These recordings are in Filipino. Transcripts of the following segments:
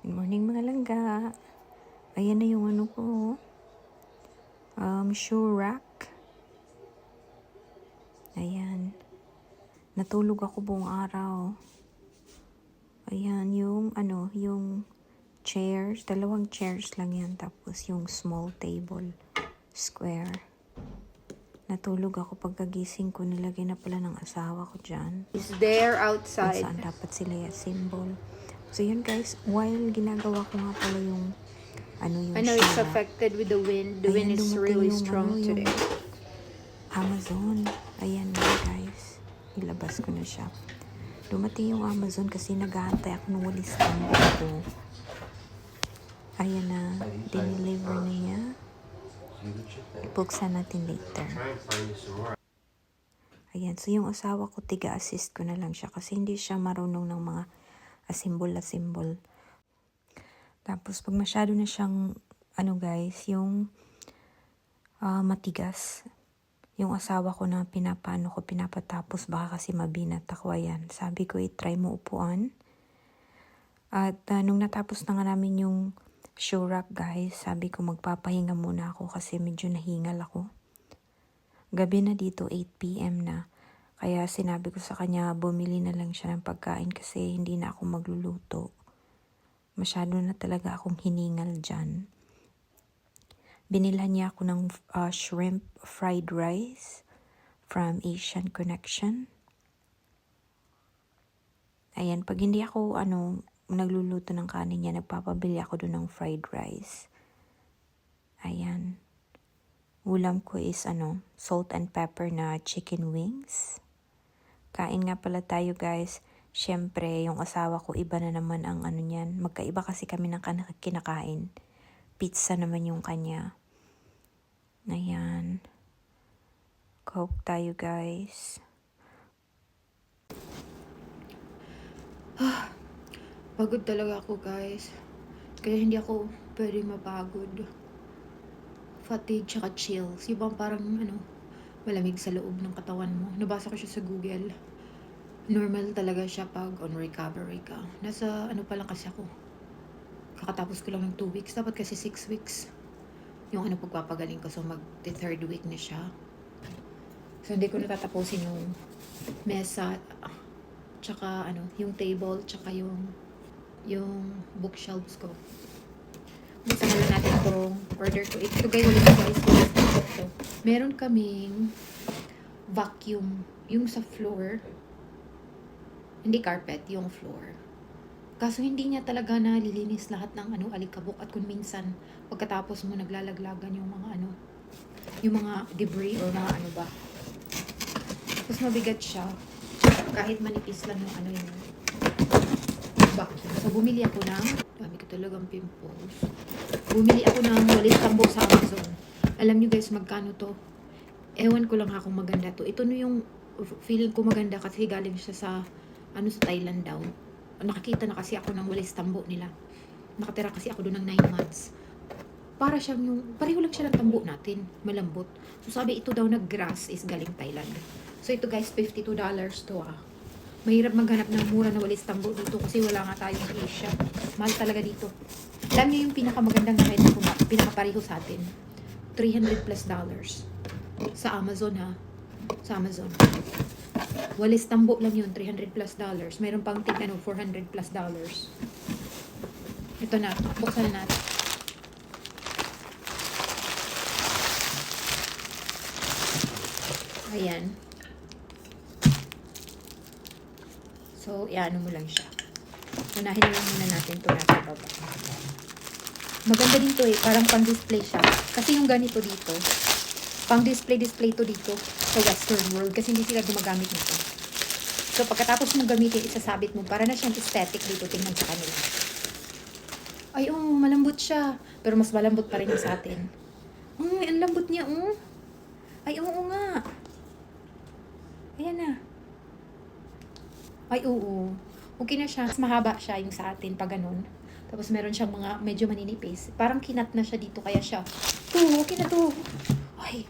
Good morning mga langga. Ayan na yung ano ko. Shoe rack. Ayan. Natulog ako buong araw. Ayan yung yung chairs. Dalawang chairs lang yan. Tapos yung small table. Square. Natulog ako pagkagising ko. Nilagay na pala ng asawa ko dyan. It's there Kung outside. saan dapat sila symbol. So yun guys, while ginagawa ko nga pala yung yung I know shoe it's rack, affected with the wind. The ayan, wind is dumating really yung strong yung today. Amazon. Ayan na guys. Ilabas ko na siya. Dumating yung Amazon kasi naghahantay ako ng walis tambo ko. Ayan na. Dineliver na niya. Buksan natin later. Ayan. So yung asawa ko, tiga-assist ko na lang siya kasi hindi siya marunong ng mga asimbol. Tapos pag masyado na siyang guys, yung matigas. Yung asawa ko na pinapatapos baka kasi mabinat ako. Ayan. Sabi ko, i-try mo upuan. At nung natapos na nga namin yung shoe rack guys, sabi ko magpapahinga muna ako kasi medyo nahingal ako. Gabi na dito, 8 PM na. Kaya sinabi ko sa kanya, bumili na lang siya ng pagkain kasi hindi na ako magluluto. Masyado na talaga akong hiningal dyan. Binilhan niya ako ng shrimp fried rice from Asian Connection. Ayan, pag hindi ako nagluluto ng kanin niya, nagpapabili ako doon ng fried rice. Ayan. Ulam ko is salt and pepper na chicken wings. Kain nga pala tayo guys. Siyempre, yung asawa ko iba na naman ang niyan. Magkaiba kasi kami ng kinakain. Pizza naman yung kanya. Ayan. Coke tayo guys. Pagod talaga ako guys. Kaya hindi ako pwede mapagod. Fatigue tsaka chills. Yung bang parang malamig sa loob ng katawan mo. Nabasa ko siya sa Google. Normal talaga siya pag on recovery ka. Nasa pa lang kasi ako. Kakatapos ko lang ng 2 weeks. Dapat kasi 6 weeks. Yung pagpapagaling ko. So mag-3rd week na siya. So hindi ko natatapusin yung mesa. Tsaka yung table. Tsaka yung bookshelves ko. Buksan na lang natin itong order ko. Ito guys, meron kaming vacuum. Yung sa floor. Hindi carpet, yung floor. Kaso hindi niya talaga nalilinis lahat ng alikabok. At kung minsan, pagkatapos mo naglalaglagan yung mga yung mga debris or mga ba. Tapos mabigat siya. Kahit manipis lang yung yung vacuum. So bumili ako ng, dami ko talagang pimples. Bumili ako ng walis tambo sa Amazon. Alam niyo guys, magkano to? Ewan ko lang kung maganda to. Ito yung feeling ko maganda kasi galing siya sa sa Thailand daw. Nakakita na kasi ako ng walis tambo nila. Nakatira kasi ako doon ng 9 months. Para siyang pareho lang siya ng tambo natin. Malambot. So sabi ito daw na grass is galing Thailand. So ito guys, $52 to Mahirap maghanap ng mura na walis tambo dito kasi wala nga tayong Asia. Mahal talaga dito. Alam niyo yung pinakamagandang nakita ko ba? Pinakapareho sa atin. $300 plus. Sa Amazon ha. Sa Amazon. Walis tambo lang yun, $300 plus. Mayroon pang tig $400 plus. Ito na, buksan na natin. Ayan. So, iano mo lang siya. Unahin na lang muna natin ito nasa baba. Maganda din to parang pang-display siya. Kasi yung ganito dito, pang-display to dito sa Western world kasi hindi sila gumagamit nito. So, pagkatapos mong gamitin, isasabit mo para na siyang aesthetic dito, tingnan sa kanila. Ay, malambot siya. Pero mas malambot pa rin yung sa atin. Ang lambot niya, Ay, oo nga. Ayan na. Ay, oo. Okay na siya. Mas mahaba siya yung sa atin pag ganun. Tapos meron siyang mga medyo maninipis. Parang kinat na siya dito kaya siya. Okay na to. Ay,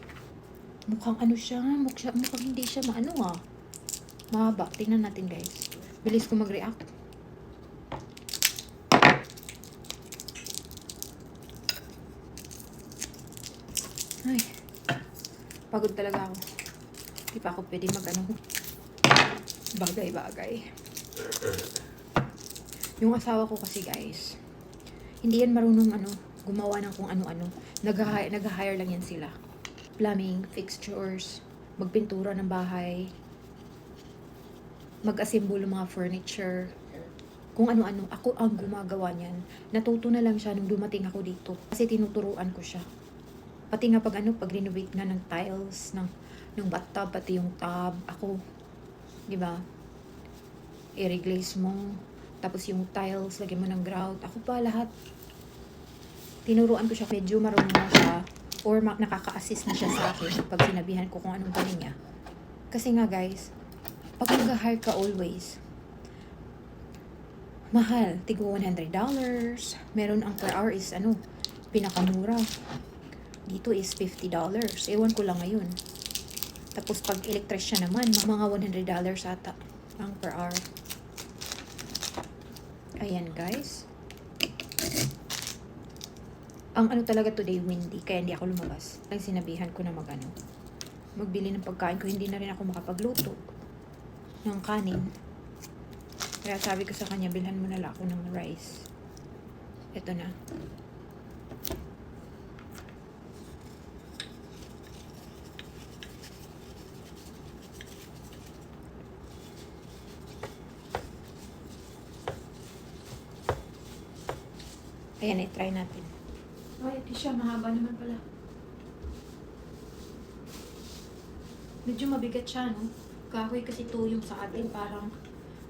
mukhang siya. Mukhang hindi siya mahaba. Tingnan natin guys. Bilis ko mag-react. Ay, pagod talaga ako. Di pa ako pwede bagay-bagay. Yung asawa ko kasi guys, hindi yan marunong gumawa ng kung ano-ano. Nag-hire lang yan sila. Plumbing, fixtures, magpintura ng bahay, mag-assemble ng mga furniture, kung ano-ano. Ako ang gumagawa niyan. Natuto na lang siya nung dumating ako dito. Kasi tinuturuan ko siya. Pati nga pag renovate nga ng tiles, ng bathtub, pati yung tub, ako, di ba? I-reglaze mo, tapos yung tiles, lagyan mo ng grout. Ako pa lahat. Tinuruan ko siya, medyo marunong na siya, or nakaka-assist na siya sa akin pag sinabihan ko kung anong galing niya. Kasi nga guys, pag mag-hire ka always, mahal, tigo $100. Meron ang per hour is pinakamura. Dito is $50. Ewan ko lang ngayon. Tapos pag electrician naman, mga $100 ata ang per hour. Ayan guys. Ang talaga today windy, kaya hindi ako lumabas. Ang sinabihan ko na magbili ng pagkain ko, hindi na rin ako makapagluto ng kanin. Kaya sabi ko sa kanya, bilhan mo na lang ako ng rice. Ito na. Ayan, i-try natin. Ay, ito siya. Mahaba naman pala. Medyo mabigat siya, no? Kahoy kasi ito yung sa atin.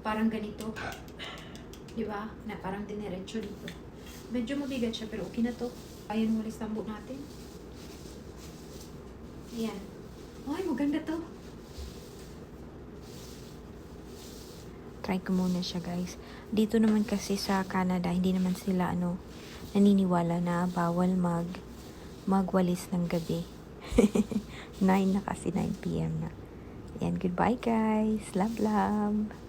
Parang ganito. Diba? Na parang diniretso dito. Medyo mabigat siya, pero okay na to. Ayan, walis tambo natin. Ayan. Ay, maganda to. Try ko muna siya guys. Dito naman kasi sa Canada, hindi naman sila naniniwala na bawal magwalis ng gabi. 9 na kasi, 9 p.m. na. Yan, goodbye guys. Love, love.